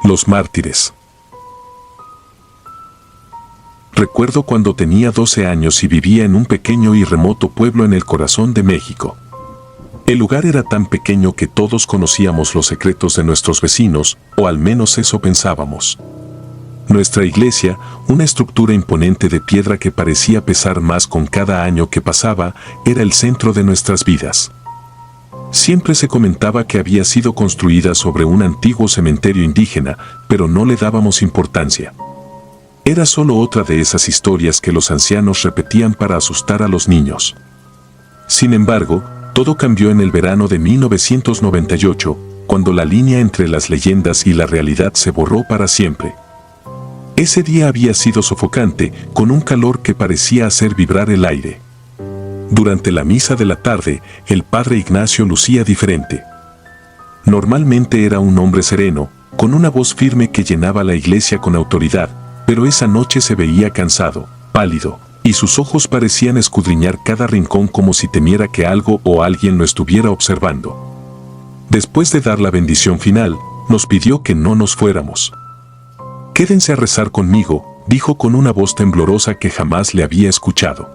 Los mártires. Recuerdo cuando tenía 12 años y vivía en un pequeño y remoto pueblo en el corazón de México. El lugar era tan pequeño que todos conocíamos los secretos de nuestros vecinos, o al menos eso pensábamos. Nuestra iglesia, una estructura imponente de piedra que parecía pesar más con cada año que pasaba, era el centro de nuestras vidas. Siempre se comentaba que había sido construida sobre un antiguo cementerio indígena, pero no le dábamos importancia. Era solo otra de esas historias que los ancianos repetían para asustar a los niños. Sin embargo, todo cambió en el verano de 1998, cuando la línea entre las leyendas y la realidad se borró para siempre. Ese día había sido sofocante, con un calor que parecía hacer vibrar el aire. Durante la misa de la tarde, el padre Ignacio lucía diferente. Normalmente era un hombre sereno, con una voz firme que llenaba la iglesia con autoridad, pero esa noche se veía cansado, pálido, y sus ojos parecían escudriñar cada rincón como si temiera que algo o alguien lo estuviera observando. Después de dar la bendición final, nos pidió que no nos fuéramos. «Quédense a rezar conmigo», dijo con una voz temblorosa que jamás le había escuchado.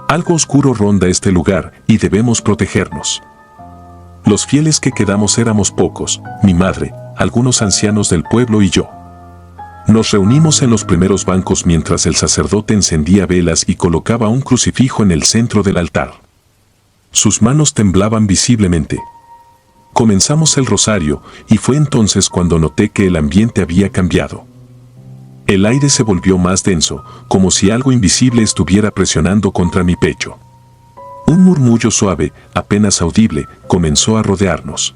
«Algo oscuro ronda este lugar y debemos protegernos». Los fieles que quedamos éramos pocos, mi madre, algunos ancianos del pueblo y yo. Nos reunimos en los primeros bancos mientras el sacerdote encendía velas y colocaba un crucifijo en el centro del altar. Sus manos temblaban visiblemente. Comenzamos el rosario y fue entonces cuando noté que el ambiente había cambiado. El aire se volvió más denso, como si algo invisible estuviera presionando contra mi pecho. Un murmullo suave, apenas audible, comenzó a rodearnos.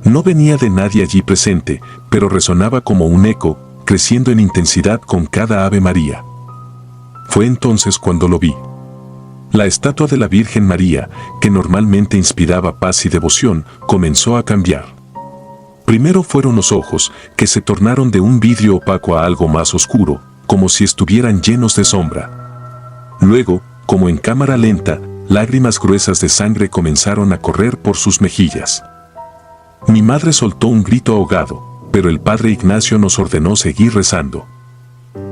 No venía de nadie allí presente, pero resonaba como un eco, creciendo en intensidad con cada Ave María. Fue entonces cuando lo vi. La estatua de la Virgen María, que normalmente inspiraba paz y devoción, comenzó a cambiar. Primero fueron los ojos, que se tornaron de un vidrio opaco a algo más oscuro, como si estuvieran llenos de sombra. Luego, como en cámara lenta, lágrimas gruesas de sangre comenzaron a correr por sus mejillas. Mi madre soltó un grito ahogado, pero el padre Ignacio nos ordenó seguir rezando.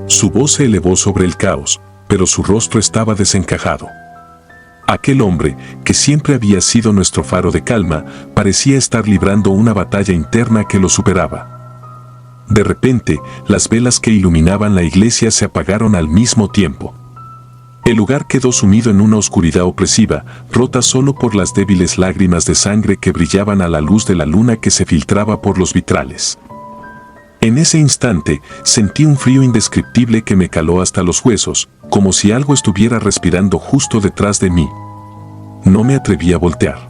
Su voz se elevó sobre el caos, pero su rostro estaba desencajado. Aquel hombre, que siempre había sido nuestro faro de calma, parecía estar librando una batalla interna que lo superaba. De repente, las velas que iluminaban la iglesia se apagaron al mismo tiempo. El lugar quedó sumido en una oscuridad opresiva, rota solo por las débiles lágrimas de sangre que brillaban a la luz de la luna que se filtraba por los vitrales. En ese instante, sentí un frío indescriptible que me caló hasta los huesos, como si algo estuviera respirando justo detrás de mí. No me atreví a voltear.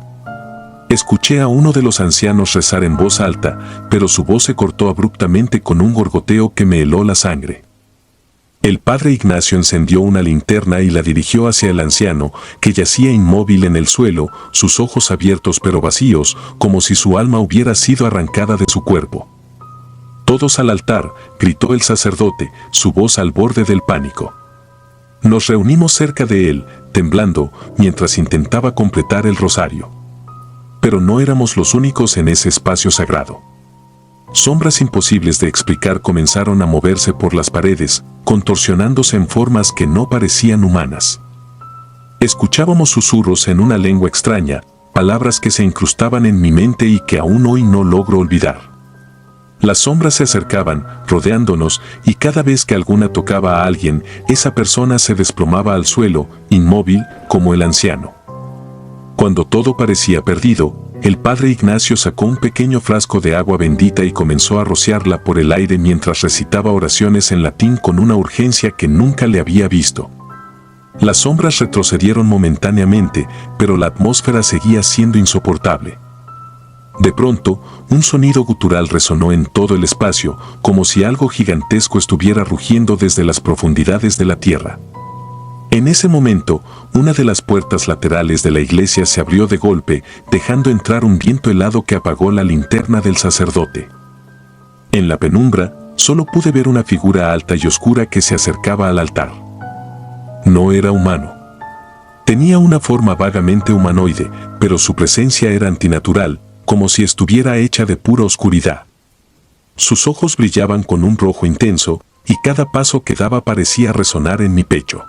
Escuché a uno de los ancianos rezar en voz alta, pero su voz se cortó abruptamente con un gorgoteo que me heló la sangre. El padre Ignacio encendió una linterna y la dirigió hacia el anciano, que yacía inmóvil en el suelo, sus ojos abiertos pero vacíos, como si su alma hubiera sido arrancada de su cuerpo. «Todos al altar», gritó el sacerdote, su voz al borde del pánico. Nos reunimos cerca de él, temblando, mientras intentaba completar el rosario. Pero no éramos los únicos en ese espacio sagrado. Sombras imposibles de explicar comenzaron a moverse por las paredes, contorsionándose en formas que no parecían humanas. Escuchábamos susurros en una lengua extraña, palabras que se incrustaban en mi mente y que aún hoy no logro olvidar. Las sombras se acercaban, rodeándonos, y cada vez que alguna tocaba a alguien, esa persona se desplomaba al suelo, inmóvil, como el anciano. Cuando todo parecía perdido, el padre Ignacio sacó un pequeño frasco de agua bendita y comenzó a rociarla por el aire mientras recitaba oraciones en latín con una urgencia que nunca le había visto. Las sombras retrocedieron momentáneamente, pero la atmósfera seguía siendo insoportable. De pronto, un sonido gutural resonó en todo el espacio, como si algo gigantesco estuviera rugiendo desde las profundidades de la tierra. En ese momento, una de las puertas laterales de la iglesia se abrió de golpe, dejando entrar un viento helado que apagó la linterna del sacerdote. En la penumbra, solo pude ver una figura alta y oscura que se acercaba al altar. No era humano. Tenía una forma vagamente humanoide, pero su presencia era antinatural, como si estuviera hecha de pura oscuridad. Sus ojos brillaban con un rojo intenso, y cada paso que daba parecía resonar en mi pecho.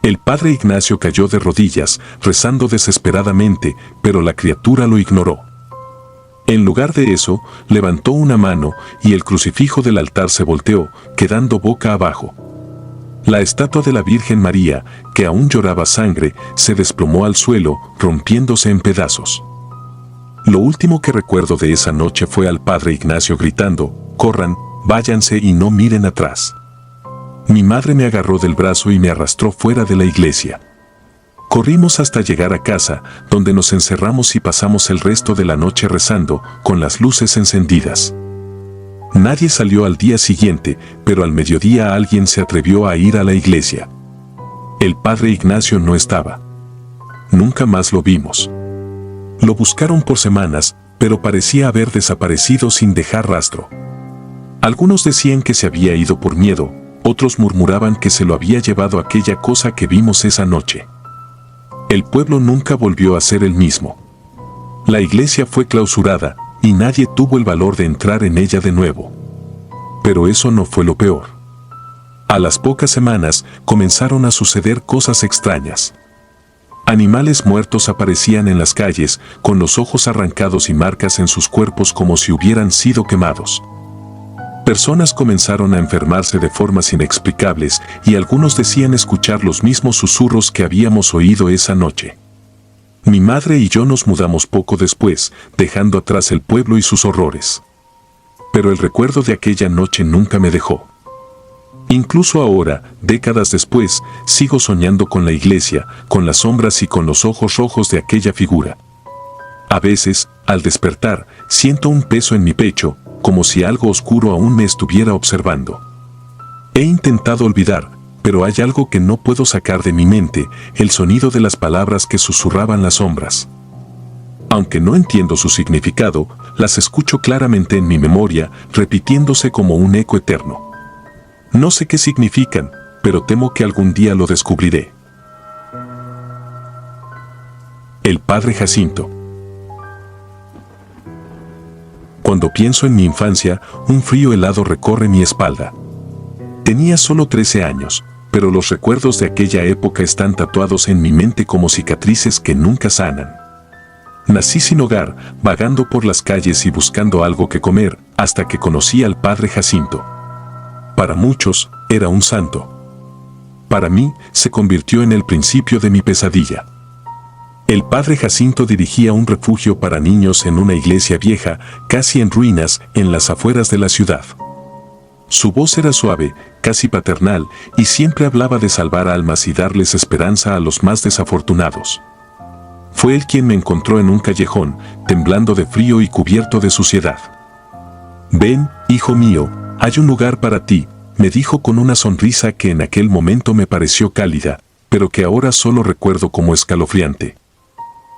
El padre Ignacio cayó de rodillas, rezando desesperadamente, pero la criatura lo ignoró. En lugar de eso, levantó una mano y el crucifijo del altar se volteó, quedando boca abajo. La estatua de la Virgen María, que aún lloraba sangre, se desplomó al suelo, rompiéndose en pedazos. Lo último que recuerdo de esa noche fue al padre Ignacio gritando: «Corran, váyanse y no miren atrás». Mi madre me agarró del brazo y me arrastró fuera de la iglesia. Corrimos hasta llegar a casa, donde nos encerramos y pasamos el resto de la noche rezando, con las luces encendidas. Nadie salió al día siguiente, pero al mediodía alguien se atrevió a ir a la iglesia. El padre Ignacio no estaba. Nunca más lo vimos. Lo buscaron por semanas, pero parecía haber desaparecido sin dejar rastro. Algunos decían que se había ido por miedo, otros murmuraban que se lo había llevado aquella cosa que vimos esa noche. El pueblo nunca volvió a ser el mismo. La iglesia fue clausurada, y nadie tuvo el valor de entrar en ella de nuevo. Pero eso no fue lo peor. A las pocas semanas comenzaron a suceder cosas extrañas. Animales muertos aparecían en las calles, con los ojos arrancados y marcas en sus cuerpos como si hubieran sido quemados. Personas comenzaron a enfermarse de formas inexplicables y algunos decían escuchar los mismos susurros que habíamos oído esa noche. Mi madre y yo nos mudamos poco después, dejando atrás el pueblo y sus horrores. Pero el recuerdo de aquella noche nunca me dejó. Incluso ahora, décadas después, sigo soñando con la iglesia, con las sombras y con los ojos rojos de aquella figura. A veces, al despertar, siento un peso en mi pecho, como si algo oscuro aún me estuviera observando. He intentado olvidar, pero hay algo que no puedo sacar de mi mente, el sonido de las palabras que susurraban las sombras. Aunque no entiendo su significado, las escucho claramente en mi memoria, repitiéndose como un eco eterno. No sé qué significan, pero temo que algún día lo descubriré. El padre Jacinto. Cuando pienso en mi infancia, un frío helado recorre mi espalda. Tenía solo 13 años, pero los recuerdos de aquella época están tatuados en mi mente como cicatrices que nunca sanan. Nací sin hogar, vagando por las calles y buscando algo que comer, hasta que conocí al padre Jacinto. Para muchos, era un santo. Para mí, se convirtió en el principio de mi pesadilla. El padre Jacinto dirigía un refugio para niños en una iglesia vieja, casi en ruinas, en las afueras de la ciudad. Su voz era suave, casi paternal, y siempre hablaba de salvar almas y darles esperanza a los más desafortunados. Fue él quien me encontró en un callejón, temblando de frío y cubierto de suciedad. «Ven, hijo mío, hay un lugar para ti», me dijo con una sonrisa que en aquel momento me pareció cálida, pero que ahora solo recuerdo como escalofriante.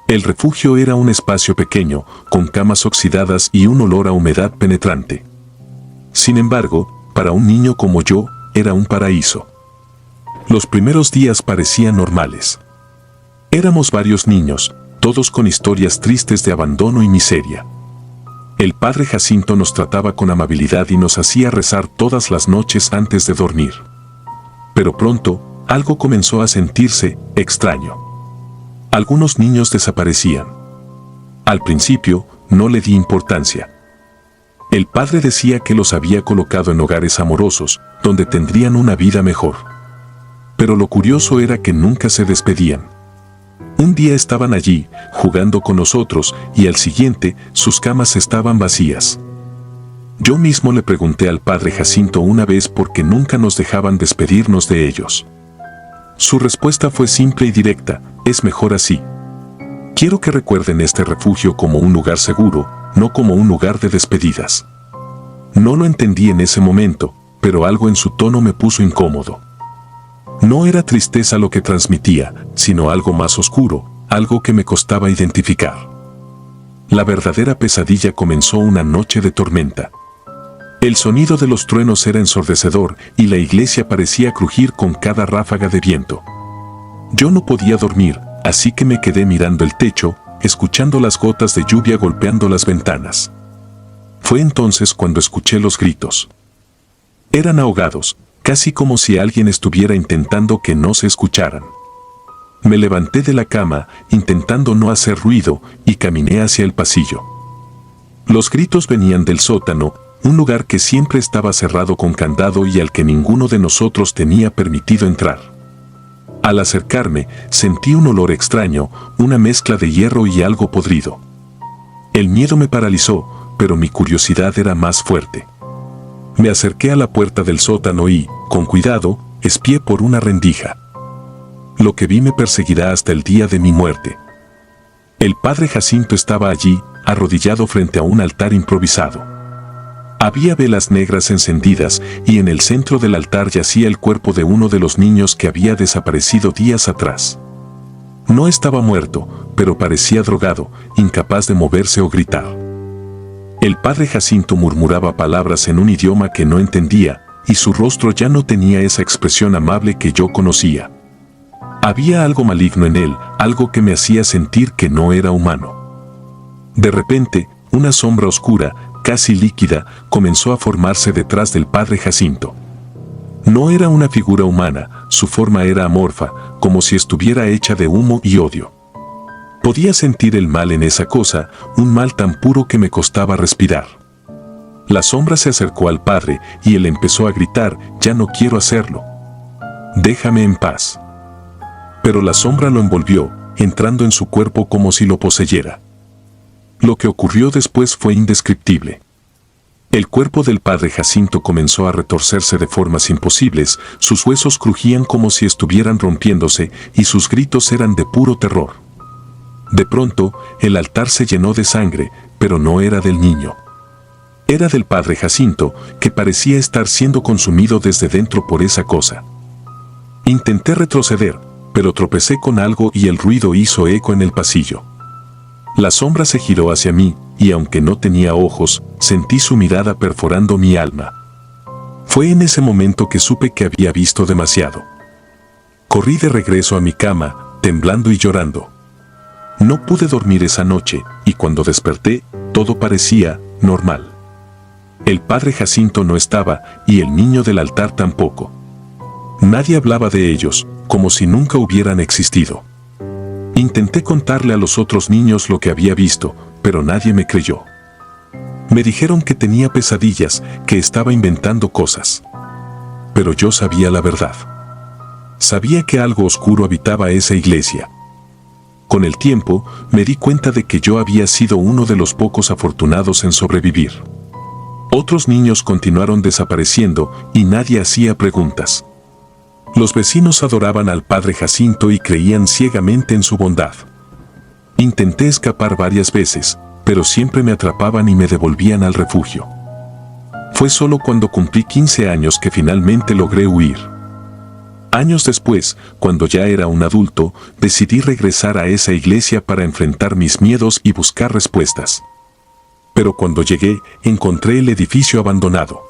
El refugio era un espacio pequeño, con camas oxidadas y un olor a humedad penetrante. Sin embargo, para un niño como yo, era un paraíso. Los primeros días parecían normales. Éramos varios niños, todos con historias tristes de abandono y miseria. El padre Jacinto nos trataba con amabilidad y nos hacía rezar todas las noches antes de dormir. Pero pronto, algo comenzó a sentirse extraño. Algunos niños desaparecían. Al principio, no le di importancia. El padre decía que los había colocado en hogares amorosos, donde tendrían una vida mejor. Pero lo curioso era que nunca se despedían. Un día estaban allí, jugando con nosotros, y al siguiente, sus camas estaban vacías. Yo mismo le pregunté al padre Jacinto una vez por qué nunca nos dejaban despedirnos de ellos. Su respuesta fue simple y directa: es mejor así. Quiero que recuerden este refugio como un lugar seguro, no como un lugar de despedidas. No lo entendí en ese momento, pero algo en su tono me puso incómodo. No era tristeza lo que transmitía, sino algo más oscuro, algo que me costaba identificar. La verdadera pesadilla comenzó una noche de tormenta. El sonido de los truenos era ensordecedor y la iglesia parecía crujir con cada ráfaga de viento. Yo no podía dormir, así que me quedé mirando el techo, escuchando las gotas de lluvia golpeando las ventanas. Fue entonces cuando escuché los gritos. Eran ahogados, casi como si alguien estuviera intentando que no se escucharan. Me levanté de la cama, intentando no hacer ruido, y caminé hacia el pasillo. Los gritos venían del sótano, un lugar que siempre estaba cerrado con candado y al que ninguno de nosotros tenía permitido entrar. Al acercarme, sentí un olor extraño, una mezcla de hierro y algo podrido. El miedo me paralizó, pero mi curiosidad era más fuerte. Me acerqué a la puerta del sótano y, con cuidado, espié por una rendija. Lo que vi me perseguirá hasta el día de mi muerte. El padre Jacinto estaba allí, arrodillado frente a un altar improvisado. Había velas negras encendidas y en el centro del altar yacía el cuerpo de uno de los niños que había desaparecido días atrás. No estaba muerto, pero parecía drogado, incapaz de moverse o gritar. El padre Jacinto murmuraba palabras en un idioma que no entendía, y su rostro ya no tenía esa expresión amable que yo conocía. Había algo maligno en él, algo que me hacía sentir que no era humano. De repente, una sombra oscura, casi líquida, comenzó a formarse detrás del padre Jacinto. No era una figura humana, su forma era amorfa, como si estuviera hecha de humo y odio. Podía sentir el mal en esa cosa, un mal tan puro que me costaba respirar. La sombra se acercó al padre y él empezó a gritar: «Ya no quiero hacerlo. Déjame en paz». Pero la sombra lo envolvió, entrando en su cuerpo como si lo poseyera. Lo que ocurrió después fue indescriptible. El cuerpo del padre Jacinto comenzó a retorcerse de formas imposibles, sus huesos crujían como si estuvieran rompiéndose y sus gritos eran de puro terror. De pronto, el altar se llenó de sangre, pero no era del niño. Era del padre Jacinto, que parecía estar siendo consumido desde dentro por esa cosa. Intenté retroceder, pero tropecé con algo y el ruido hizo eco en el pasillo. La sombra se giró hacia mí, y aunque no tenía ojos, sentí su mirada perforando mi alma. Fue en ese momento que supe que había visto demasiado. Corrí de regreso a mi cama, temblando y llorando. No pude dormir esa noche, y cuando desperté, todo parecía normal. El padre Jacinto no estaba, y el niño del altar tampoco. Nadie hablaba de ellos, como si nunca hubieran existido. Intenté contarle a los otros niños lo que había visto, pero nadie me creyó. Me dijeron que tenía pesadillas, que estaba inventando cosas. Pero yo sabía la verdad. Sabía que algo oscuro habitaba esa iglesia. Con el tiempo, me di cuenta de que yo había sido uno de los pocos afortunados en sobrevivir. Otros niños continuaron desapareciendo y nadie hacía preguntas. Los vecinos adoraban al padre Jacinto y creían ciegamente en su bondad. Intenté escapar varias veces, pero siempre me atrapaban y me devolvían al refugio. Fue solo cuando cumplí 15 años que finalmente logré huir. Años después, cuando ya era un adulto, decidí regresar a esa iglesia para enfrentar mis miedos y buscar respuestas. Pero cuando llegué, encontré el edificio abandonado.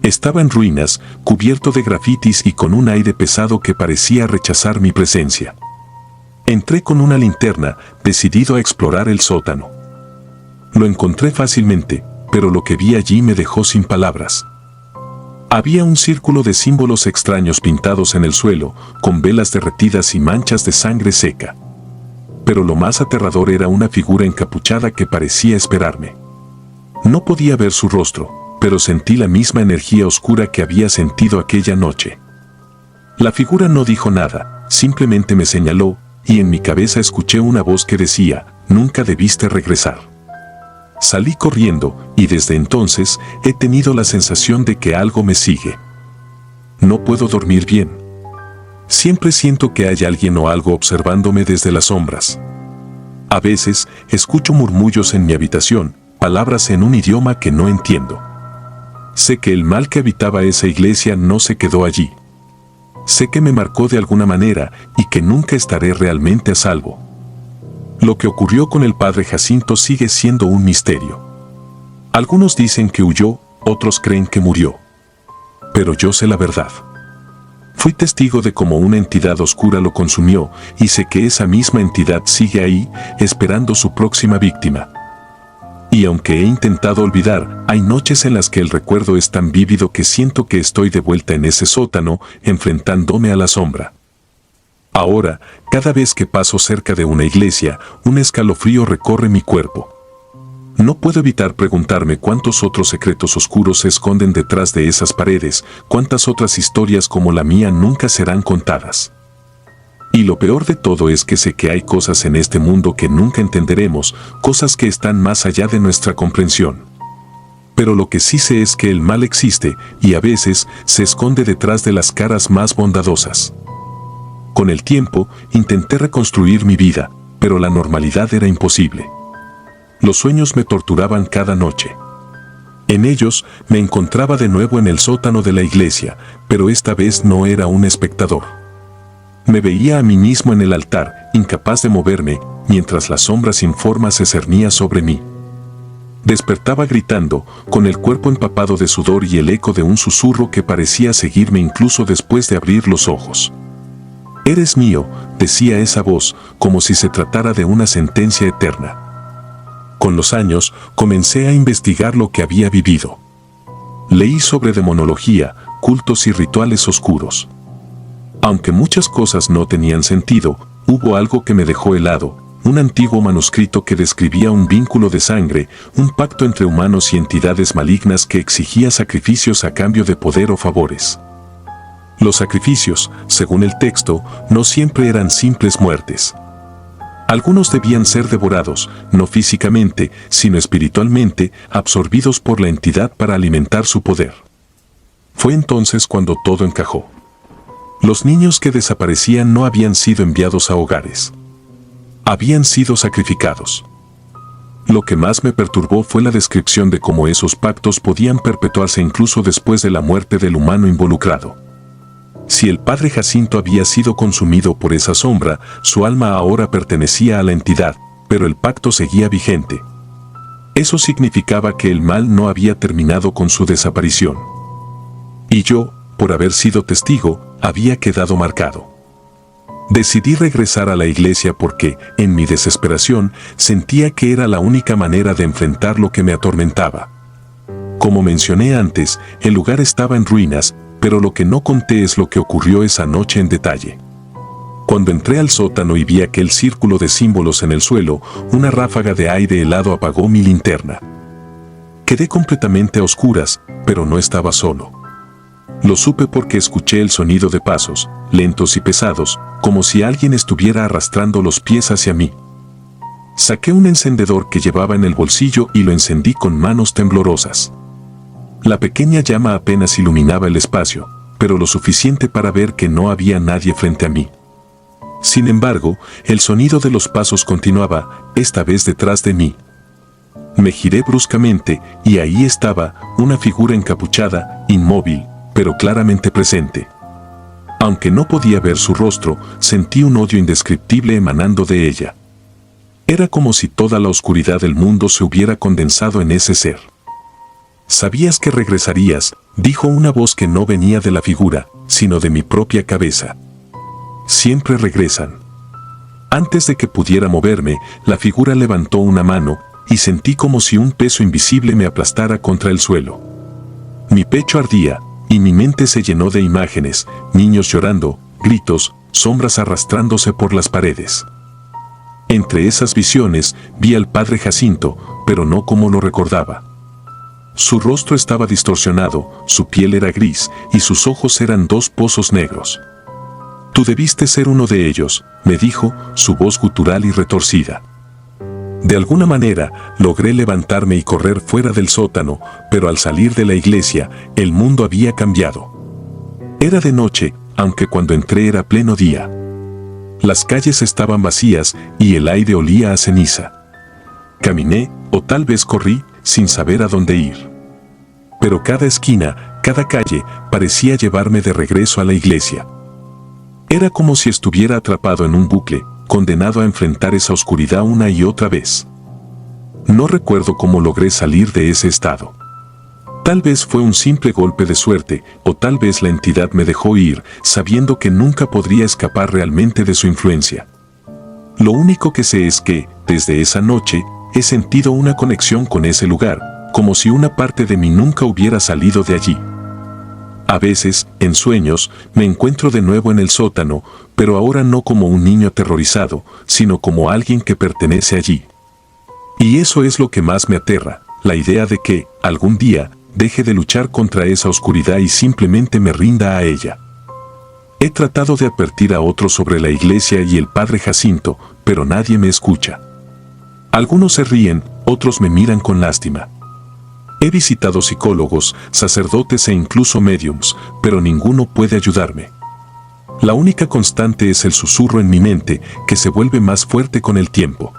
Estaba en ruinas, cubierto de grafitis y con un aire pesado que parecía rechazar mi presencia. Entré con una linterna, decidido a explorar el sótano. Lo encontré fácilmente, pero lo que vi allí me dejó sin palabras. Había un círculo de símbolos extraños pintados en el suelo, con velas derretidas y manchas de sangre seca. Pero lo más aterrador era una figura encapuchada que parecía esperarme. No podía ver su rostro, pero sentí la misma energía oscura que había sentido aquella noche. La figura no dijo nada, simplemente me señaló, y en mi cabeza escuché una voz que decía: «Nunca debiste regresar». Salí corriendo, y desde entonces he tenido la sensación de que algo me sigue. No puedo dormir bien. Siempre siento que hay alguien o algo observándome desde las sombras. A veces, escucho murmullos en mi habitación, palabras en un idioma que no entiendo. Sé que el mal que habitaba esa iglesia no se quedó allí. Sé que me marcó de alguna manera y que nunca estaré realmente a salvo. Lo que ocurrió con el padre Jacinto sigue siendo un misterio. Algunos dicen que huyó, otros creen que murió. Pero yo sé la verdad. Fui testigo de cómo una entidad oscura lo consumió y sé que esa misma entidad sigue ahí, esperando su próxima víctima. Y aunque he intentado olvidar, hay noches en las que el recuerdo es tan vívido que siento que estoy de vuelta en ese sótano, enfrentándome a la sombra. Ahora, cada vez que paso cerca de una iglesia, un escalofrío recorre mi cuerpo. No puedo evitar preguntarme cuántos otros secretos oscuros se esconden detrás de esas paredes, cuántas otras historias como la mía nunca serán contadas. Y lo peor de todo es que sé que hay cosas en este mundo que nunca entenderemos, cosas que están más allá de nuestra comprensión. Pero lo que sí sé es que el mal existe y a veces se esconde detrás de las caras más bondadosas. Con el tiempo, intenté reconstruir mi vida, pero la normalidad era imposible. Los sueños me torturaban cada noche. En ellos, me encontraba de nuevo en el sótano de la iglesia, pero esta vez no era un espectador. Me veía a mí mismo en el altar, incapaz de moverme, mientras la sombra sin forma se cernía sobre mí. Despertaba gritando, con el cuerpo empapado de sudor y el eco de un susurro que parecía seguirme incluso después de abrir los ojos. «Eres mío», decía esa voz, como si se tratara de una sentencia eterna. Con los años, comencé a investigar lo que había vivido. Leí sobre demonología, cultos y rituales oscuros. Aunque muchas cosas no tenían sentido, hubo algo que me dejó helado, un antiguo manuscrito que describía un vínculo de sangre, un pacto entre humanos y entidades malignas que exigía sacrificios a cambio de poder o favores. Los sacrificios, según el texto, no siempre eran simples muertes. Algunos debían ser devorados, no físicamente, sino espiritualmente, absorbidos por la entidad para alimentar su poder. Fue entonces cuando todo encajó. Los niños que desaparecían no habían sido enviados a hogares. Habían sido sacrificados. Lo que más me perturbó fue la descripción de cómo esos pactos podían perpetuarse incluso después de la muerte del humano involucrado. Si el padre Jacinto había sido consumido por esa sombra, su alma ahora pertenecía a la entidad, pero el pacto seguía vigente. Eso significaba que el mal no había terminado con su desaparición. Y yo, por haber sido testigo, había quedado marcado. Decidí regresar a la iglesia porque, en mi desesperación, sentía que era la única manera de enfrentar lo que me atormentaba. Como mencioné antes, el lugar estaba en ruinas, pero lo que no conté es lo que ocurrió esa noche en detalle. Cuando entré al sótano y vi aquel círculo de símbolos en el suelo, una ráfaga de aire helado apagó mi linterna. Quedé completamente a oscuras, pero no estaba solo. Lo supe porque escuché el sonido de pasos, lentos y pesados, como si alguien estuviera arrastrando los pies hacia mí. Saqué un encendedor que llevaba en el bolsillo y lo encendí con manos temblorosas. La pequeña llama apenas iluminaba el espacio, pero lo suficiente para ver que no había nadie frente a mí. Sin embargo, el sonido de los pasos continuaba, esta vez detrás de mí. Me giré bruscamente y ahí estaba, una figura encapuchada, inmóvil, pero claramente presente. Aunque no podía ver su rostro, sentí un odio indescriptible emanando de ella. Era como si toda la oscuridad del mundo se hubiera condensado en ese ser. «Sabías que regresarías», dijo una voz que no venía de la figura, sino de mi propia cabeza. «Siempre regresan». Antes de que pudiera moverme, la figura levantó una mano, y sentí como si un peso invisible me aplastara contra el suelo. Mi pecho ardía, y mi mente se llenó de imágenes, niños llorando, gritos, sombras arrastrándose por las paredes. Entre esas visiones, vi al padre Jacinto, pero no como lo recordaba. Su rostro estaba distorsionado, su piel era gris, y sus ojos eran dos pozos negros. «Tú debiste ser uno de ellos», me dijo, su voz gutural y retorcida. De alguna manera, logré levantarme y correr fuera del sótano, pero al salir de la iglesia, el mundo había cambiado. Era de noche, aunque cuando entré era pleno día. Las calles estaban vacías y el aire olía a ceniza. Caminé, o tal vez corrí, sin saber a dónde ir. Pero cada esquina, cada calle, parecía llevarme de regreso a la iglesia. Era como si estuviera atrapado en un bucle, condenado a enfrentar esa oscuridad una y otra vez. No recuerdo cómo logré salir de ese estado. Tal vez fue un simple golpe de suerte, o tal vez la entidad me dejó ir, sabiendo que nunca podría escapar realmente de su influencia. Lo único que sé es que, desde esa noche, he sentido una conexión con ese lugar, como si una parte de mí nunca hubiera salido de allí. A veces, en sueños, me encuentro de nuevo en el sótano, pero ahora no como un niño aterrorizado, sino como alguien que pertenece allí. Y eso es lo que más me aterra, la idea de que, algún día, deje de luchar contra esa oscuridad y simplemente me rinda a ella. He tratado de advertir a otros sobre la iglesia y el padre Jacinto, pero nadie me escucha. Algunos se ríen, otros me miran con lástima. He visitado psicólogos, sacerdotes e incluso médiums, pero ninguno puede ayudarme. La única constante es el susurro en mi mente, que se vuelve más fuerte con el tiempo.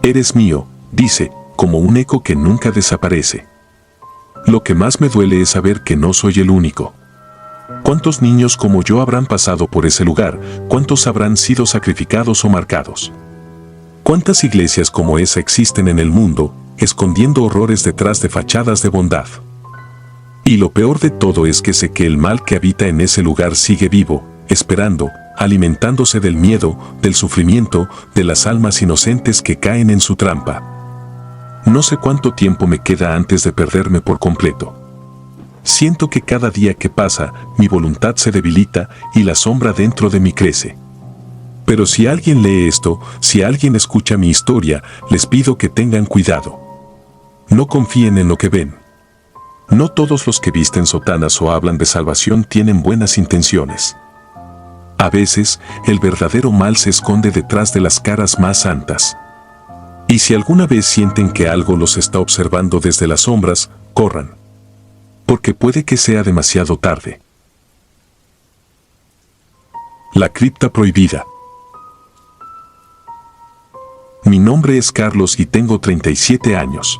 Eres mío, dice, como un eco que nunca desaparece. Lo que más me duele es saber que no soy el único. ¿Cuántos niños como yo habrán pasado por ese lugar? ¿Cuántos habrán sido sacrificados o marcados? ¿Cuántas iglesias como esa existen en el mundo, escondiendo horrores detrás de fachadas de bondad? Y lo peor de todo es que sé que el mal que habita en ese lugar sigue vivo, esperando, alimentándose del miedo, del sufrimiento, de las almas inocentes que caen en su trampa. No sé cuánto tiempo me queda antes de perderme por completo. Siento que cada día que pasa, mi voluntad se debilita y la sombra dentro de mí crece. Pero si alguien lee esto, si alguien escucha mi historia, les pido que tengan cuidado. No confíen en lo que ven. No todos los que visten sotanas o hablan de salvación tienen buenas intenciones. A veces, el verdadero mal se esconde detrás de las caras más santas. Y si alguna vez sienten que algo los está observando desde las sombras, corran. Porque puede que sea demasiado tarde. La cripta prohibida. Mi nombre es Carlos y tengo 37 años.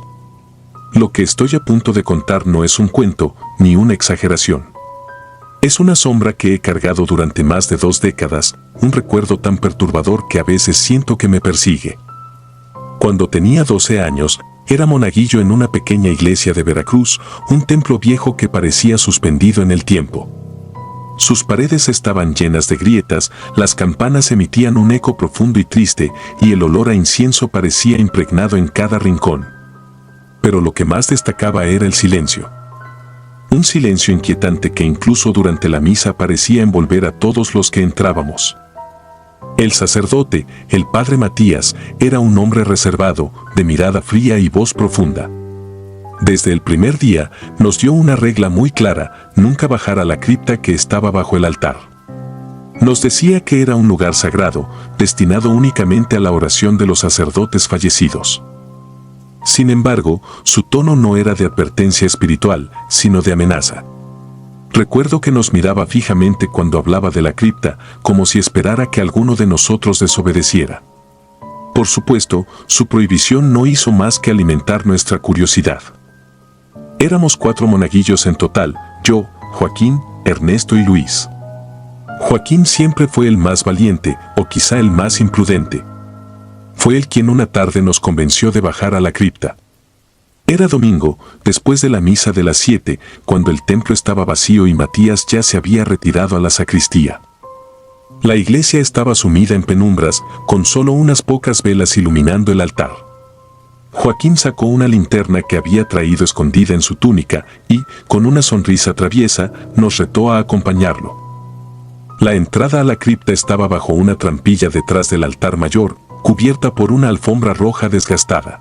Lo que estoy a punto de contar no es un cuento, ni una exageración. Es una sombra que he cargado durante más de 2 décadas, un recuerdo tan perturbador que a veces siento que me persigue. Cuando tenía 12 años, era monaguillo en una pequeña iglesia de Veracruz, un templo viejo que parecía suspendido en el tiempo. Sus paredes estaban llenas de grietas, las campanas emitían un eco profundo y triste, y el olor a incienso parecía impregnado en cada rincón. Pero lo que más destacaba era el silencio. Un silencio inquietante que incluso durante la misa parecía envolver a todos los que entrábamos. El sacerdote, el padre Matías, era un hombre reservado, de mirada fría y voz profunda. Desde el primer día, nos dio una regla muy clara: nunca bajar a la cripta que estaba bajo el altar. Nos decía que era un lugar sagrado, destinado únicamente a la oración de los sacerdotes fallecidos. Sin embargo, su tono no era de advertencia espiritual, sino de amenaza. Recuerdo que nos miraba fijamente cuando hablaba de la cripta, como si esperara que alguno de nosotros desobedeciera. Por supuesto, su prohibición no hizo más que alimentar nuestra curiosidad. Éramos 4 monaguillos en total: yo, Joaquín, Ernesto y Luis. Joaquín siempre fue el más valiente, o quizá el más imprudente. Fue él quien una tarde nos convenció de bajar a la cripta. Era domingo, después de la misa de las 7, cuando el templo estaba vacío y Matías ya se había retirado a la sacristía. La iglesia estaba sumida en penumbras, con solo unas pocas velas iluminando el altar. Joaquín sacó una linterna que había traído escondida en su túnica y, con una sonrisa traviesa, nos retó a acompañarlo. La entrada a la cripta estaba bajo una trampilla detrás del altar mayor, cubierta por una alfombra roja desgastada.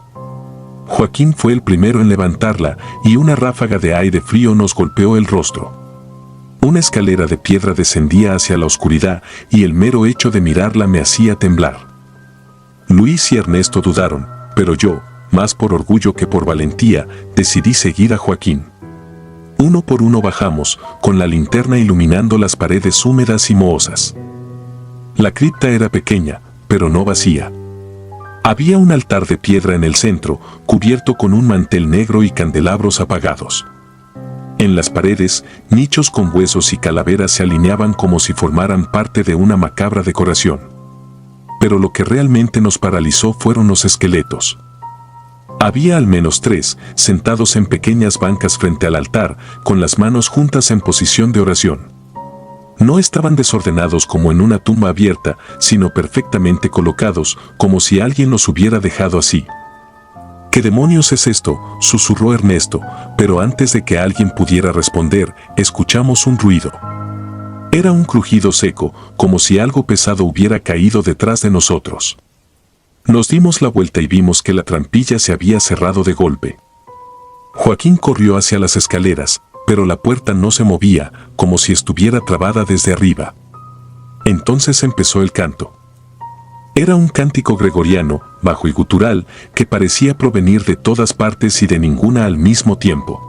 Joaquín fue el primero en levantarla y una ráfaga de aire frío nos golpeó el rostro. Una escalera de piedra descendía hacia la oscuridad y el mero hecho de mirarla me hacía temblar. Luis y Ernesto dudaron, pero yo, más por orgullo que por valentía, decidí seguir a Joaquín. Uno por uno bajamos, con la linterna iluminando las paredes húmedas y mohosas. La cripta era pequeña, pero no vacía. Había un altar de piedra en el centro, cubierto con un mantel negro y candelabros apagados. En las paredes, nichos con huesos y calaveras se alineaban como si formaran parte de una macabra decoración. Pero lo que realmente nos paralizó fueron los esqueletos. Había al menos 3, sentados en pequeñas bancas frente al altar, con las manos juntas en posición de oración. No estaban desordenados como en una tumba abierta, sino perfectamente colocados, como si alguien los hubiera dejado así. ¿Qué demonios es esto?, susurró Ernesto, pero antes de que alguien pudiera responder, escuchamos un ruido. Era un crujido seco, como si algo pesado hubiera caído detrás de nosotros. Nos dimos la vuelta y vimos que la trampilla se había cerrado de golpe. Joaquín corrió hacia las escaleras, pero la puerta no se movía, como si estuviera trabada desde arriba. Entonces empezó el canto. Era un cántico gregoriano, bajo y gutural, que parecía provenir de todas partes y de ninguna al mismo tiempo.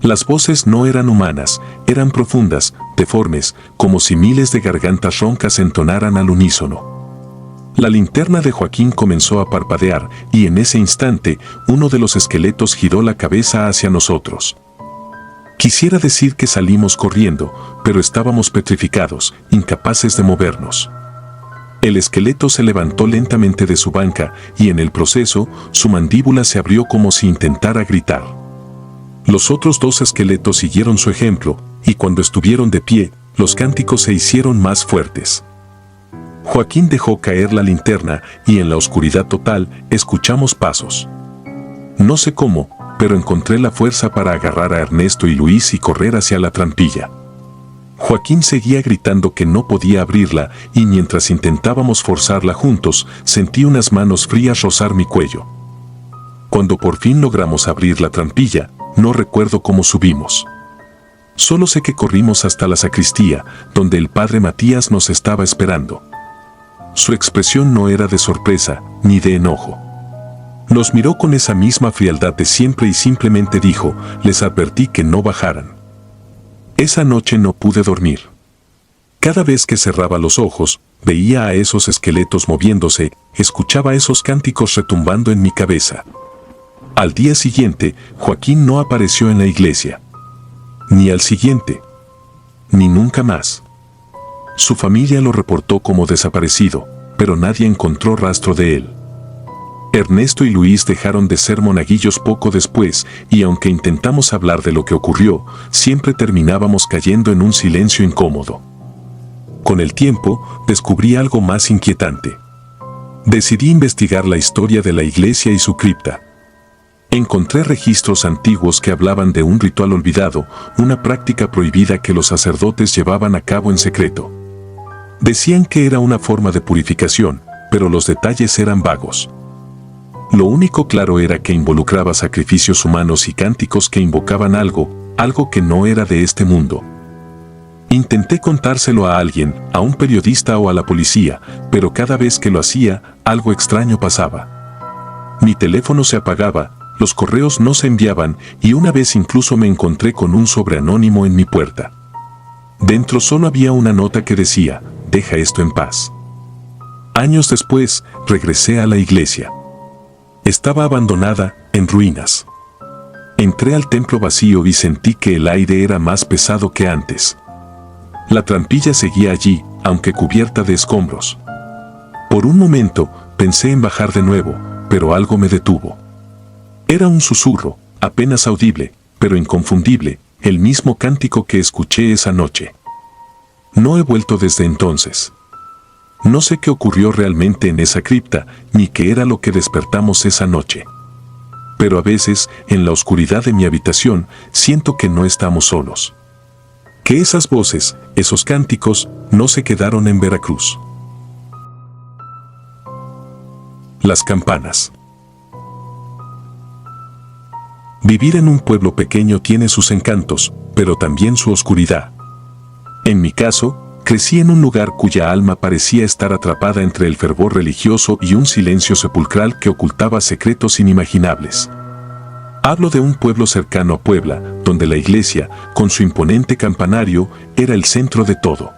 Las voces no eran humanas, eran profundas, deformes, como si miles de gargantas roncas entonaran al unísono. La linterna de Joaquín comenzó a parpadear y en ese instante uno de los esqueletos giró la cabeza hacia nosotros. Quisiera decir que salimos corriendo, pero estábamos petrificados, incapaces de movernos. El esqueleto se levantó lentamente de su banca y en el proceso su mandíbula se abrió como si intentara gritar. Los otros dos esqueletos siguieron su ejemplo y cuando estuvieron de pie, los cánticos se hicieron más fuertes. Joaquín dejó caer la linterna y en la oscuridad total escuchamos pasos. No sé cómo, pero encontré la fuerza para agarrar a Ernesto y Luis y correr hacia la trampilla. Joaquín seguía gritando que no podía abrirla y mientras intentábamos forzarla juntos, sentí unas manos frías rozar mi cuello. Cuando por fin logramos abrir la trampilla, no recuerdo cómo subimos. Solo sé que corrimos hasta la sacristía, donde el padre Matías nos estaba esperando. Su expresión no era de sorpresa, ni de enojo. Nos miró con esa misma frialdad de siempre y simplemente dijo, les advertí que no bajaran. Esa noche no pude dormir. Cada vez que cerraba los ojos, veía a esos esqueletos moviéndose, escuchaba esos cánticos retumbando en mi cabeza. Al día siguiente, Joaquín no apareció en la iglesia. Ni al siguiente. Ni nunca más. Su familia lo reportó como desaparecido, pero nadie encontró rastro de él. Ernesto y Luis dejaron de ser monaguillos poco después y aunque intentamos hablar de lo que ocurrió, siempre terminábamos cayendo en un silencio incómodo. Con el tiempo, descubrí algo más inquietante. Decidí investigar la historia de la iglesia y su cripta. Encontré registros antiguos que hablaban de un ritual olvidado, una práctica prohibida que los sacerdotes llevaban a cabo en secreto. Decían que era una forma de purificación, pero los detalles eran vagos. Lo único claro era que involucraba sacrificios humanos y cánticos que invocaban algo que no era de este mundo. Intenté contárselo a alguien, a un periodista o a la policía, pero cada vez que lo hacía, algo extraño pasaba. Mi teléfono se apagaba, los correos no se enviaban y una vez incluso me encontré con un sobre anónimo en mi puerta. Dentro solo había una nota que decía, deja esto en paz. Años después, regresé a la iglesia. Estaba abandonada, en ruinas. Entré al templo vacío y sentí que el aire era más pesado que antes. La trampilla seguía allí, aunque cubierta de escombros. Por un momento, pensé en bajar de nuevo, pero algo me detuvo. Era un susurro, apenas audible, pero inconfundible, el mismo cántico que escuché esa noche. No he vuelto desde entonces. No sé qué ocurrió realmente en esa cripta, ni qué era lo que despertamos esa noche. Pero a veces, en la oscuridad de mi habitación, siento que no estamos solos. Que esas voces, esos cánticos, no se quedaron en Veracruz. Las campanas. Vivir en un pueblo pequeño tiene sus encantos, pero también su oscuridad. En mi caso, crecí en un lugar cuya alma parecía estar atrapada entre el fervor religioso y un silencio sepulcral que ocultaba secretos inimaginables. Hablo de un pueblo cercano a Puebla, donde la iglesia, con su imponente campanario, era el centro de todo.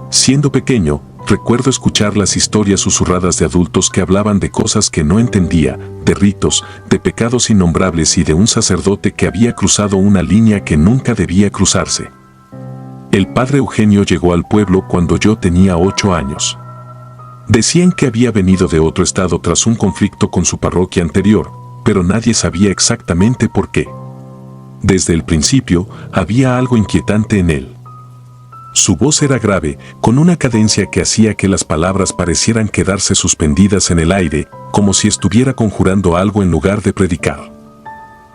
Siendo pequeño, recuerdo escuchar las historias susurradas de adultos que hablaban de cosas que no entendía, de ritos, de pecados innombrables y de un sacerdote que había cruzado una línea que nunca debía cruzarse. El padre Eugenio llegó al pueblo cuando yo tenía 8 años. Decían que había venido de otro estado tras un conflicto con su parroquia anterior, pero nadie sabía exactamente por qué. Desde el principio, había algo inquietante en él. Su voz era grave, con una cadencia que hacía que las palabras parecieran quedarse suspendidas en el aire, como si estuviera conjurando algo en lugar de predicar.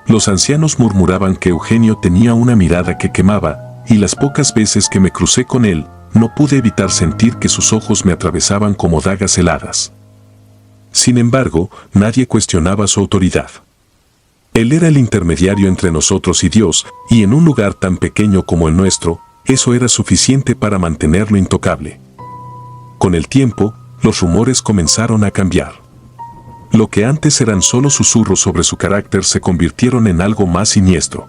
Los ancianos murmuraban que Eugenio tenía una mirada que quemaba, y las pocas veces que me crucé con él, no pude evitar sentir que sus ojos me atravesaban como dagas heladas. Sin embargo, nadie cuestionaba su autoridad. Él era el intermediario entre nosotros y Dios, y en un lugar tan pequeño como el nuestro, eso era suficiente para mantenerlo intocable. Con el tiempo, los rumores comenzaron a cambiar. Lo que antes eran solo susurros sobre su carácter se convirtieron en algo más siniestro.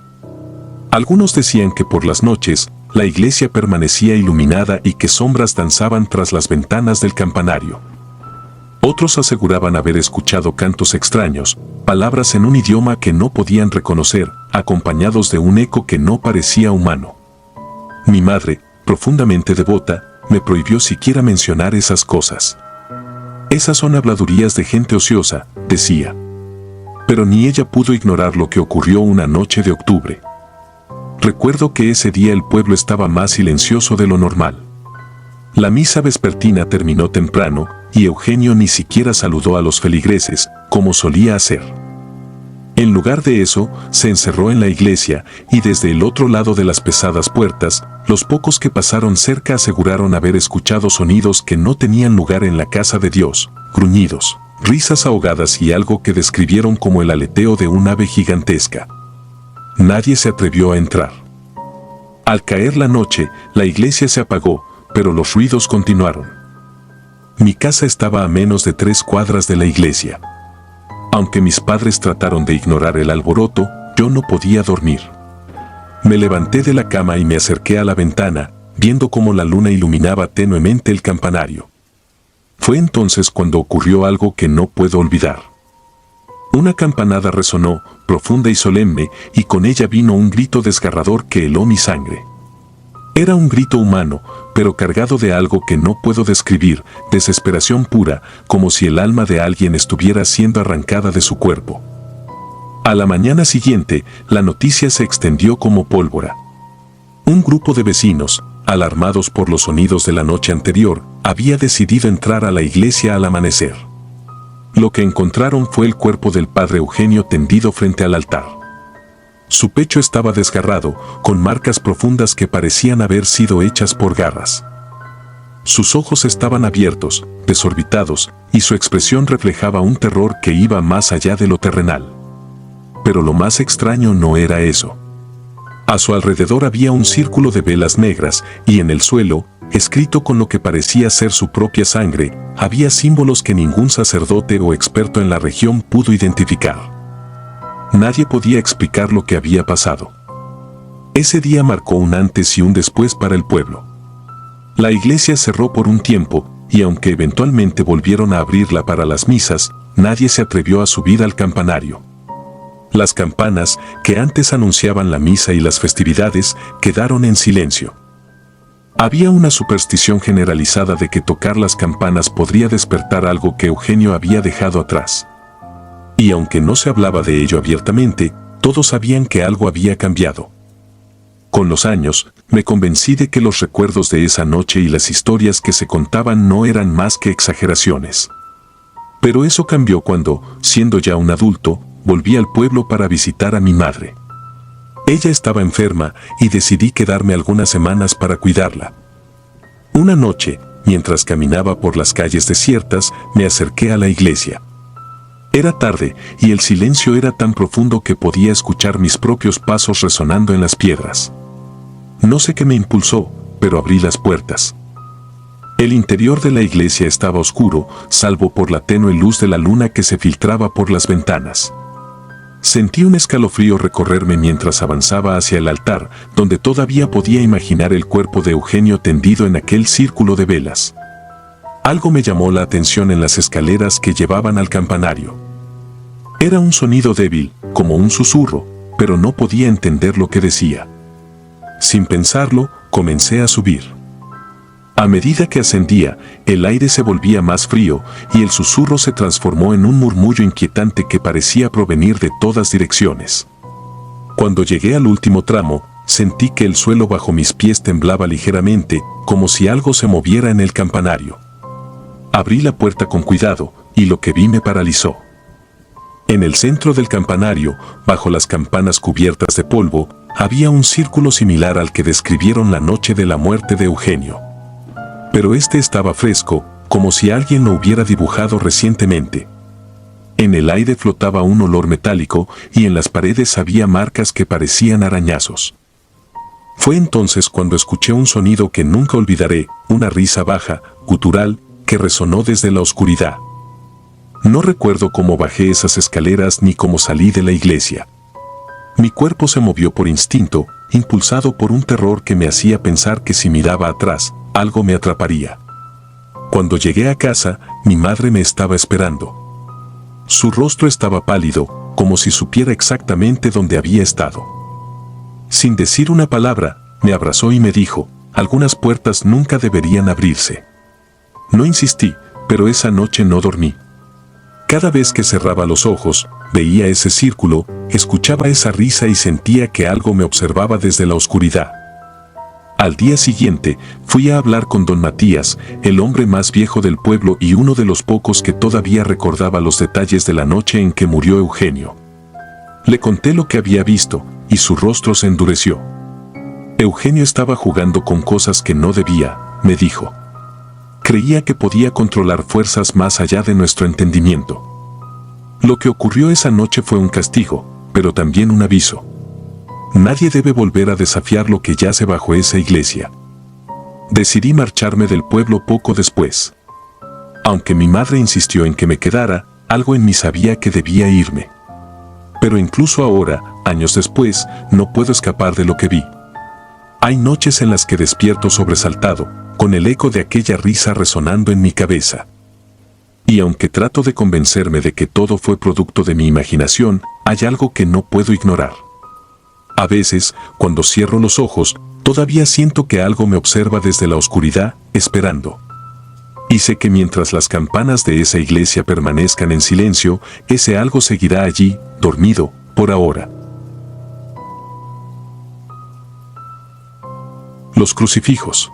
Algunos decían que por las noches, la iglesia permanecía iluminada y que sombras danzaban tras las ventanas del campanario. Otros aseguraban haber escuchado cantos extraños, palabras en un idioma que no podían reconocer, acompañados de un eco que no parecía humano. Mi madre, profundamente devota, me prohibió siquiera mencionar esas cosas. Esas son habladurías de gente ociosa, decía. Pero ni ella pudo ignorar lo que ocurrió una noche de octubre. Recuerdo que ese día el pueblo estaba más silencioso de lo normal. La misa vespertina terminó temprano, y Eugenio ni siquiera saludó a los feligreses, como solía hacer. En lugar de eso, se encerró en la iglesia, y desde el otro lado de las pesadas puertas, los pocos que pasaron cerca aseguraron haber escuchado sonidos que no tenían lugar en la casa de Dios, gruñidos, risas ahogadas y algo que describieron como el aleteo de un ave gigantesca. Nadie se atrevió a entrar. Al caer la noche, la iglesia se apagó, pero los ruidos continuaron. Mi casa estaba a menos de 3 cuadras de la iglesia. Aunque mis padres trataron de ignorar el alboroto, yo no podía dormir. Me levanté de la cama y me acerqué a la ventana, viendo cómo la luna iluminaba tenuemente el campanario. Fue entonces cuando ocurrió algo que no puedo olvidar. Una campanada resonó, profunda y solemne, y con ella vino un grito desgarrador que heló mi sangre. Era un grito humano, pero cargado de algo que no puedo describir, desesperación pura, como si el alma de alguien estuviera siendo arrancada de su cuerpo. A la mañana siguiente, la noticia se extendió como pólvora. Un grupo de vecinos, alarmados por los sonidos de la noche anterior, había decidido entrar a la iglesia al amanecer. Lo que encontraron fue el cuerpo del padre Eugenio tendido frente al altar. Su pecho estaba desgarrado, con marcas profundas que parecían haber sido hechas por garras. Sus ojos estaban abiertos, desorbitados, y su expresión reflejaba un terror que iba más allá de lo terrenal. Pero lo más extraño no era eso. A su alrededor había un círculo de velas negras, y en el suelo, escrito con lo que parecía ser su propia sangre, había símbolos que ningún sacerdote o experto en la región pudo identificar. Nadie podía explicar lo que había pasado. Ese día marcó un antes y un después para el pueblo. La iglesia cerró por un tiempo, y aunque eventualmente volvieron a abrirla para las misas, nadie se atrevió a subir al campanario. Las campanas, que antes anunciaban la misa y las festividades, quedaron en silencio. Había una superstición generalizada de que tocar las campanas podría despertar algo que Eugenio había dejado atrás. Y aunque no se hablaba de ello abiertamente, todos sabían que algo había cambiado. Con los años, me convencí de que los recuerdos de esa noche y las historias que se contaban no eran más que exageraciones. Pero eso cambió cuando, siendo ya un adulto, volví al pueblo para visitar a mi madre. Ella estaba enferma y decidí quedarme algunas semanas para cuidarla. Una noche, mientras caminaba por las calles desiertas, me acerqué a la iglesia. Era tarde, y el silencio era tan profundo que podía escuchar mis propios pasos resonando en las piedras. No sé qué me impulsó, pero abrí las puertas. El interior de la iglesia estaba oscuro, salvo por la tenue luz de la luna que se filtraba por las ventanas. Sentí un escalofrío recorrerme mientras avanzaba hacia el altar, donde todavía podía imaginar el cuerpo de Eugenio tendido en aquel círculo de velas. Algo me llamó la atención en las escaleras que llevaban al campanario. Era un sonido débil, como un susurro, pero no podía entender lo que decía. Sin pensarlo, comencé a subir. A medida que ascendía, el aire se volvía más frío y el susurro se transformó en un murmullo inquietante que parecía provenir de todas direcciones. Cuando llegué al último tramo, sentí que el suelo bajo mis pies temblaba ligeramente, como si algo se moviera en el campanario. Abrí la puerta con cuidado, y lo que vi me paralizó. En el centro del campanario, bajo las campanas cubiertas de polvo, había un círculo similar al que describieron la noche de la muerte de Eugenio. Pero este estaba fresco, como si alguien lo hubiera dibujado recientemente. En el aire flotaba un olor metálico y en las paredes había marcas que parecían arañazos. Fue entonces cuando escuché un sonido que nunca olvidaré, una risa baja, gutural, que resonó desde la oscuridad. No recuerdo cómo bajé esas escaleras ni cómo salí de la iglesia. Mi cuerpo se movió por instinto, impulsado por un terror que me hacía pensar que si miraba atrás, algo me atraparía. Cuando llegué a casa, mi madre me estaba esperando. Su rostro estaba pálido, como si supiera exactamente dónde había estado. Sin decir una palabra, me abrazó y me dijo, algunas puertas nunca deberían abrirse. No insistí, pero esa noche no dormí. Cada vez que cerraba los ojos, veía ese círculo, escuchaba esa risa y sentía que algo me observaba desde la oscuridad. Al día siguiente, fui a hablar con don Matías, el hombre más viejo del pueblo y uno de los pocos que todavía recordaba los detalles de la noche en que murió Eugenio. Le conté lo que había visto, y su rostro se endureció. Eugenio estaba jugando con cosas que no debía, me dijo. Creía que podía controlar fuerzas más allá de nuestro entendimiento. Lo que ocurrió esa noche fue un castigo, pero también un aviso. Nadie debe volver a desafiar lo que yace bajo esa iglesia. Decidí marcharme del pueblo poco después. Aunque mi madre insistió en que me quedara, algo en mí sabía que debía irme. Pero incluso ahora, años después, no puedo escapar de lo que vi. Hay noches en las que despierto sobresaltado, con el eco de aquella risa resonando en mi cabeza. Y aunque trato de convencerme de que todo fue producto de mi imaginación, hay algo que no puedo ignorar. A veces, cuando cierro los ojos, todavía siento que algo me observa desde la oscuridad, esperando. Y sé que mientras las campanas de esa iglesia permanezcan en silencio, ese algo seguirá allí, dormido, por ahora. Los crucifijos.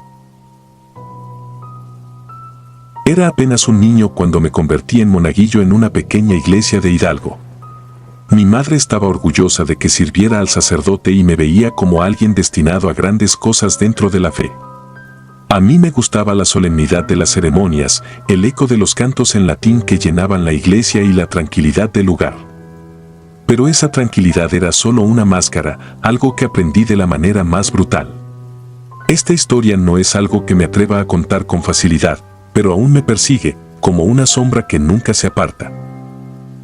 Era apenas un niño cuando me convertí en monaguillo en una pequeña iglesia de Hidalgo. Mi madre estaba orgullosa de que sirviera al sacerdote y me veía como alguien destinado a grandes cosas dentro de la fe. A mí me gustaba la solemnidad de las ceremonias, el eco de los cantos en latín que llenaban la iglesia y la tranquilidad del lugar. Pero esa tranquilidad era solo una máscara, algo que aprendí de la manera más brutal. Esta historia no es algo que me atreva a contar con facilidad, pero aún me persigue, como una sombra que nunca se aparta.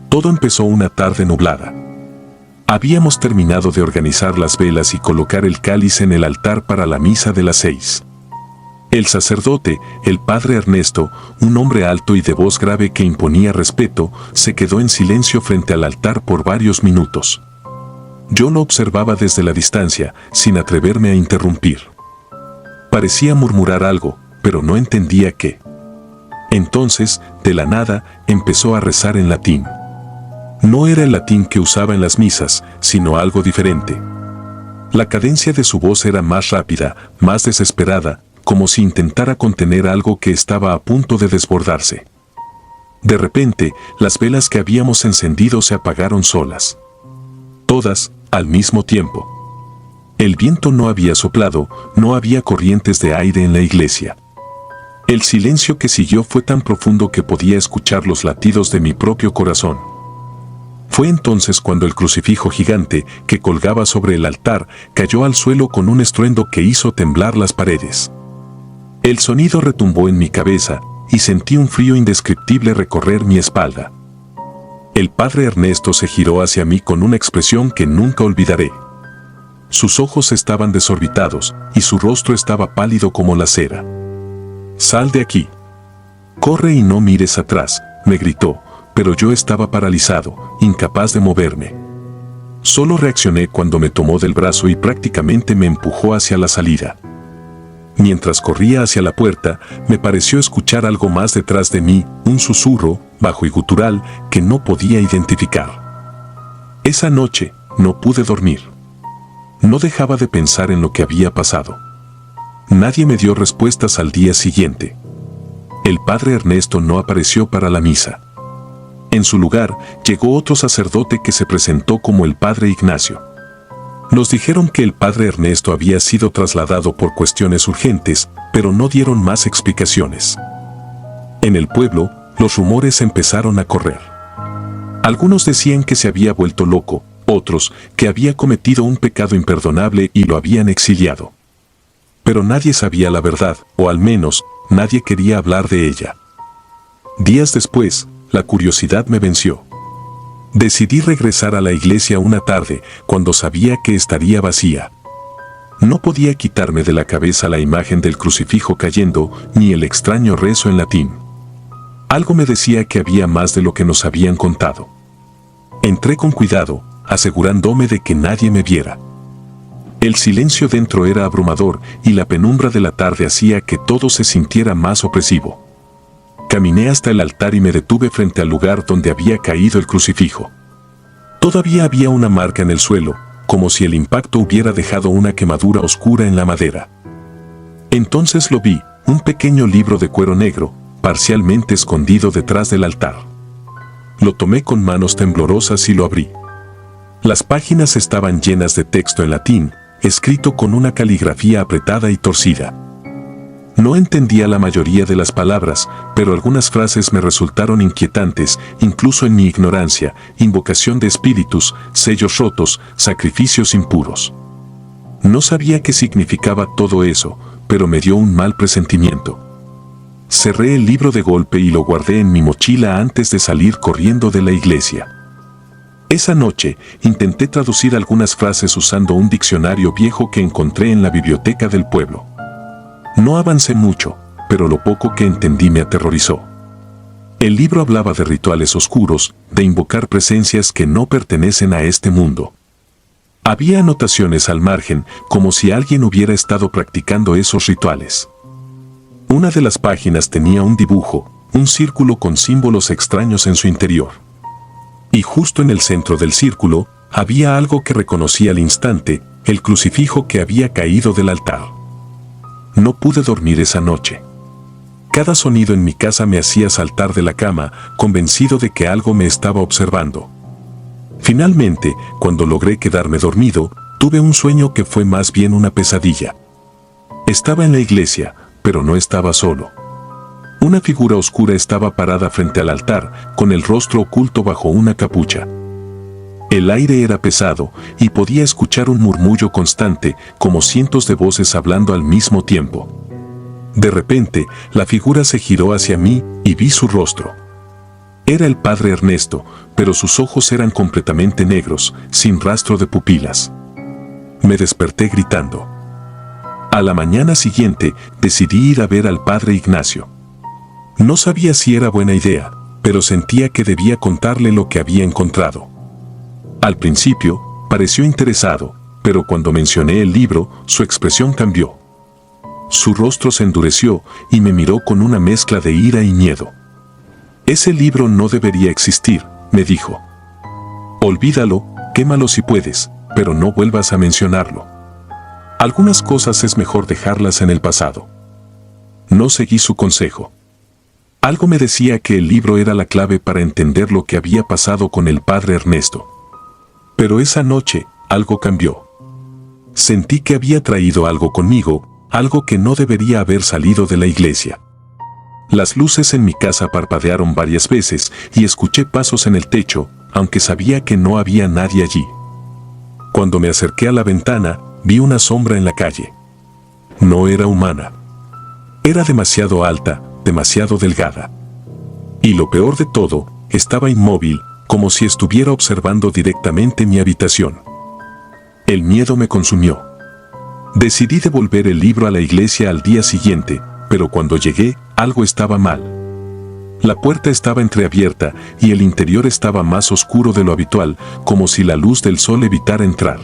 Todo empezó una tarde nublada. Habíamos terminado de organizar las velas y colocar el cáliz en el altar para la misa de las 6. El sacerdote, el padre Ernesto, un hombre alto y de voz grave que imponía respeto, se quedó en silencio frente al altar por varios minutos. Yo lo observaba desde la distancia, sin atreverme a interrumpir. Parecía murmurar algo, pero no entendía qué. Entonces, de la nada, empezó a rezar en latín. No era el latín que usaba en las misas, sino algo diferente. La cadencia de su voz era más rápida, más desesperada, como si intentara contener algo que estaba a punto de desbordarse. De repente, las velas que habíamos encendido se apagaron solas. Todas, al mismo tiempo. El viento no había soplado, no había corrientes de aire en la iglesia. El silencio que siguió fue tan profundo que podía escuchar los latidos de mi propio corazón. Fue entonces cuando el crucifijo gigante, que colgaba sobre el altar, cayó al suelo con un estruendo que hizo temblar las paredes. El sonido retumbó en mi cabeza, y sentí un frío indescriptible recorrer mi espalda. El padre Ernesto se giró hacia mí con una expresión que nunca olvidaré. Sus ojos estaban desorbitados, y su rostro estaba pálido como la cera. «Sal de aquí. Corre y no mires atrás», me gritó, pero yo estaba paralizado, incapaz de moverme. Solo reaccioné cuando me tomó del brazo y prácticamente me empujó hacia la salida. Mientras corría hacia la puerta, me pareció escuchar algo más detrás de mí, un susurro, bajo y gutural, que no podía identificar. Esa noche, no pude dormir. No dejaba de pensar en lo que había pasado. Nadie me dio respuestas al día siguiente. El padre Ernesto no apareció para la misa. En su lugar, llegó otro sacerdote que se presentó como el padre Ignacio. Nos dijeron que el padre Ernesto había sido trasladado por cuestiones urgentes, pero no dieron más explicaciones. En el pueblo, los rumores empezaron a correr. Algunos decían que se había vuelto loco, otros que había cometido un pecado imperdonable y lo habían exiliado. Pero nadie sabía la verdad, o al menos, nadie quería hablar de ella. Días después, la curiosidad me venció. Decidí regresar a la iglesia una tarde, cuando sabía que estaría vacía. No podía quitarme de la cabeza la imagen del crucifijo cayendo, ni el extraño rezo en latín. Algo me decía que había más de lo que nos habían contado. Entré con cuidado, asegurándome de que nadie me viera. El silencio dentro era abrumador y la penumbra de la tarde hacía que todo se sintiera más opresivo. Caminé hasta el altar y me detuve frente al lugar donde había caído el crucifijo. Todavía había una marca en el suelo, como si el impacto hubiera dejado una quemadura oscura en la madera. Entonces lo vi, un pequeño libro de cuero negro, parcialmente escondido detrás del altar. Lo tomé con manos temblorosas y lo abrí. Las páginas estaban llenas de texto en latín, escrito con una caligrafía apretada y torcida. No entendía la mayoría de las palabras, pero algunas frases me resultaron inquietantes, incluso en mi ignorancia: invocación de espíritus, sellos rotos, sacrificios impuros. No sabía qué significaba todo eso, pero me dio un mal presentimiento. Cerré el libro de golpe y lo guardé en mi mochila antes de salir corriendo de la iglesia. Esa noche, intenté traducir algunas frases usando un diccionario viejo que encontré en la biblioteca del pueblo. No avancé mucho, pero lo poco que entendí me aterrorizó. El libro hablaba de rituales oscuros, de invocar presencias que no pertenecen a este mundo. Había anotaciones al margen, como si alguien hubiera estado practicando esos rituales. Una de las páginas tenía un dibujo, un círculo con símbolos extraños en su interior. Y justo en el centro del círculo, había algo que reconocí al instante: el crucifijo que había caído del altar. No pude dormir esa noche. Cada sonido en mi casa me hacía saltar de la cama, convencido de que algo me estaba observando. Finalmente, cuando logré quedarme dormido, tuve un sueño que fue más bien una pesadilla. Estaba en la iglesia, pero no estaba solo. Una figura oscura estaba parada frente al altar, con el rostro oculto bajo una capucha. El aire era pesado, y podía escuchar un murmullo constante, como cientos de voces hablando al mismo tiempo. De repente, la figura se giró hacia mí, y vi su rostro. Era el padre Ernesto, pero sus ojos eran completamente negros, sin rastro de pupilas. Me desperté gritando. A la mañana siguiente, decidí ir a ver al padre Ignacio. No sabía si era buena idea, pero sentía que debía contarle lo que había encontrado. Al principio, pareció interesado, pero cuando mencioné el libro, su expresión cambió. Su rostro se endureció y me miró con una mezcla de ira y miedo. «Ese libro no debería existir», me dijo. «Olvídalo, quémalo si puedes, pero no vuelvas a mencionarlo. Algunas cosas es mejor dejarlas en el pasado». No seguí su consejo. Algo me decía que el libro era la clave para entender lo que había pasado con el padre Ernesto. Pero esa noche, algo cambió. Sentí que había traído algo conmigo, algo que no debería haber salido de la iglesia. Las luces en mi casa parpadearon varias veces y escuché pasos en el techo, aunque sabía que no había nadie allí. Cuando me acerqué a la ventana, vi una sombra en la calle. No era humana. Era demasiado alta, demasiado delgada. Y lo peor de todo, estaba inmóvil, como si estuviera observando directamente mi habitación. El miedo me consumió. Decidí devolver el libro a la iglesia al día siguiente, pero cuando llegué, algo estaba mal. La puerta estaba entreabierta y el interior estaba más oscuro de lo habitual, como si la luz del sol evitara entrar.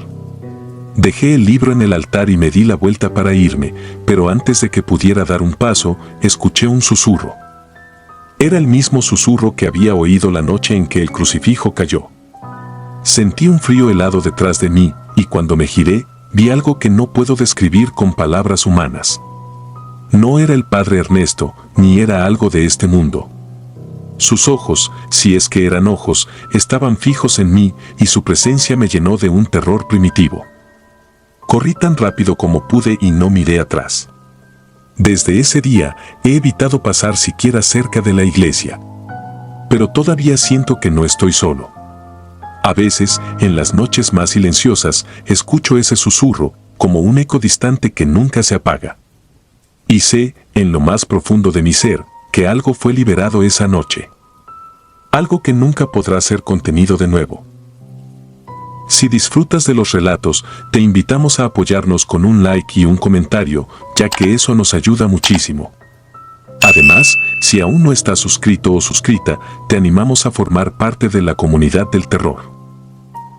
Dejé el libro en el altar y me di la vuelta para irme, pero antes de que pudiera dar un paso, escuché un susurro. Era el mismo susurro que había oído la noche en que el crucifijo cayó. Sentí un frío helado detrás de mí, y cuando me giré, vi algo que no puedo describir con palabras humanas. No era el padre Ernesto, ni era algo de este mundo. Sus ojos, si es que eran ojos, estaban fijos en mí y su presencia me llenó de un terror primitivo. Corrí tan rápido como pude y no miré atrás. Desde ese día he evitado pasar siquiera cerca de la iglesia. Pero todavía siento que no estoy solo. A veces, en las noches más silenciosas, escucho ese susurro, como un eco distante que nunca se apaga. Y sé, en lo más profundo de mi ser, que algo fue liberado esa noche. Algo que nunca podrá ser contenido de nuevo. Si disfrutas de los relatos, te invitamos a apoyarnos con un like y un comentario, ya que eso nos ayuda muchísimo. Además, si aún no estás suscrito o suscrita, te animamos a formar parte de la comunidad del terror.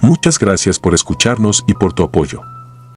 Muchas gracias por escucharnos y por tu apoyo.